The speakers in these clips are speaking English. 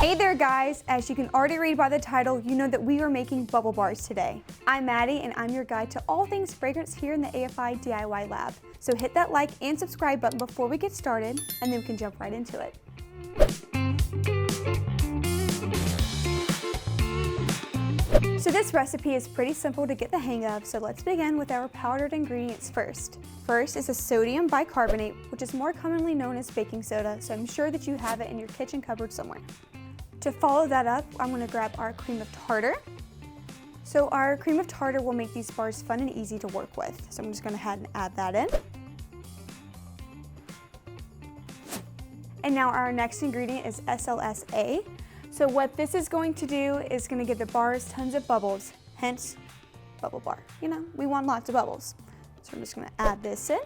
Hey there guys, as you can already read by the title, you know that we are making bubble bars today. I'm Maddie and I'm your guide to all things fragrance here in the AFI DIY lab. So hit that like and subscribe button before we get started and then we can jump right into it. So this recipe is pretty simple to get the hang of, so let's begin with our powdered ingredients first. First is a sodium bicarbonate, which is more commonly known as baking soda, so I'm sure that you have it in your kitchen cupboard somewhere. To follow that up, I'm going to grab our cream of tartar. So our cream of tartar will make these bars fun and easy to work with. So I'm just going to ahead and add that in. And now our next ingredient is SLSA. So what this is going to do is going to give the bars tons of bubbles, hence bubble bar. You know, we want lots of bubbles. So I'm just going to add this in.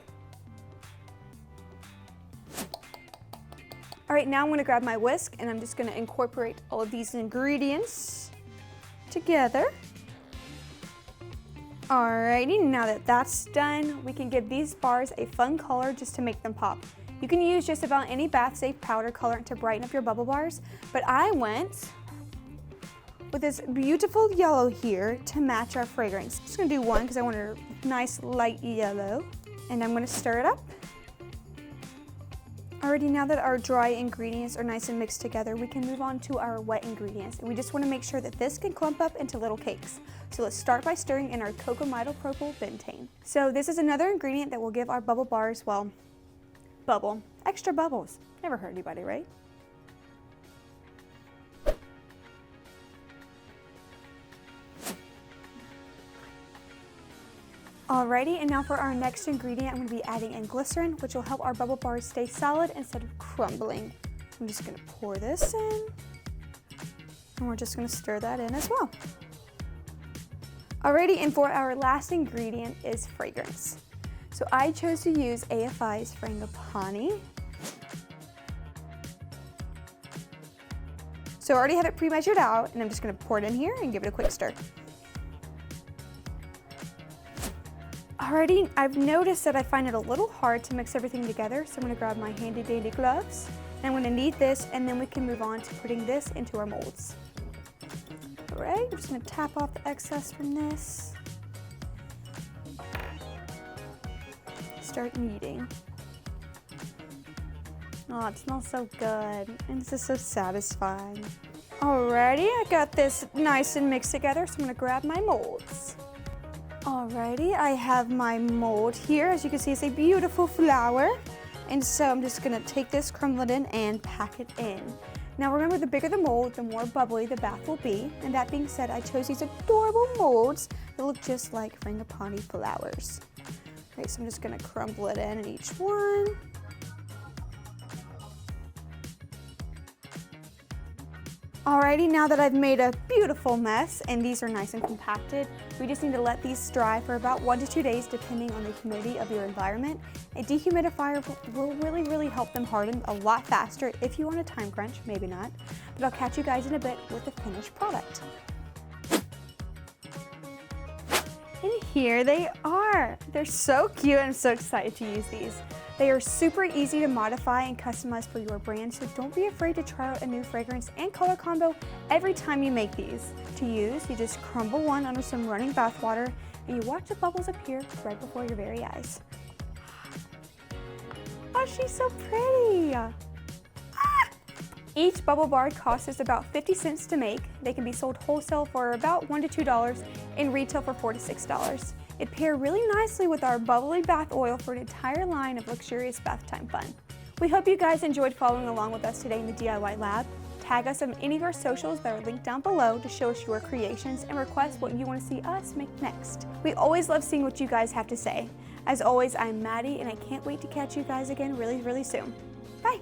All right, now I'm going to grab my whisk and I'm just going to incorporate all of these ingredients together. Alrighty, now that that's done, we can give these bars a fun color just to make them pop. You can use just about any bath-safe powder colorant to brighten up your bubble bars, but I went with this beautiful yellow here to match our fragrance. I'm just going to do one because I want a nice light yellow, and I'm going to stir it up. Alrighty, now that our dry ingredients are nice and mixed together, we can move on to our wet ingredients. And we just want to make sure that this can clump up into little cakes. So let's start by stirring in our cocamidopropyl bentane. So this is another ingredient that will give our bubble bars, well, extra bubbles. Never hurt anybody, right? Alrighty, and now for our next ingredient, I'm going to be adding in glycerin, which will help our bubble bars stay solid instead of crumbling. I'm just going to pour this in, and we're just going to stir that in as well. Alrighty, and for our last ingredient is fragrance. So I chose to use AFI's Frangipani. So I already have it pre-measured out, and I'm just going to pour it in here and give it a quick stir. Alrighty, I've noticed that I find it a little hard to mix everything together, so I'm going to grab my handy dandy gloves, and I'm going to knead this, and then we can move on to putting this into our molds. Alright, I'm just going to tap off the excess from this. Start kneading. Oh, it smells so good, and this is so satisfying. Alrighty, I got this nice and mixed together, so I'm going to grab my molds. Alrighty, I have my mold here. As you can see, it's a beautiful flower. And so I'm just gonna take this, crumble it in, and pack it in. Now remember, the bigger the mold, the more bubbly the bath will be. And that being said, I chose these adorable molds that look just like Frangipani flowers. Okay, so I'm just gonna crumble it in each one. Alrighty, now that I've made a beautiful mess and these are nice and compacted, we just need to let these dry for about 1 to 2 days depending on the humidity of your environment. A dehumidifier will really help them harden a lot faster if you want a time crunch, maybe not. But I'll catch you guys in a bit with the finished product. And here they are. They're so cute and I'm so excited to use these. They are super easy to modify and customize for your brand, so don't be afraid to try out a new fragrance and color combo every time you make these. To use, you just crumble one under some running bath water and you watch the bubbles appear right before your very eyes. Oh, she's so pretty! Each bubble bar costs us about 50 cents to make. They can be sold wholesale for about $1 to $2 and retail for $4 to $6. It pairs really nicely with our bubbly bath oil for an entire line of luxurious bath time fun. We hope you guys enjoyed following along with us today in the DIY lab. Tag us on any of our socials that are linked down below to show us your creations and request what you want to see us make next. We always love seeing what you guys have to say. As always, I'm Maddie and I can't wait to catch you guys again really soon. Bye!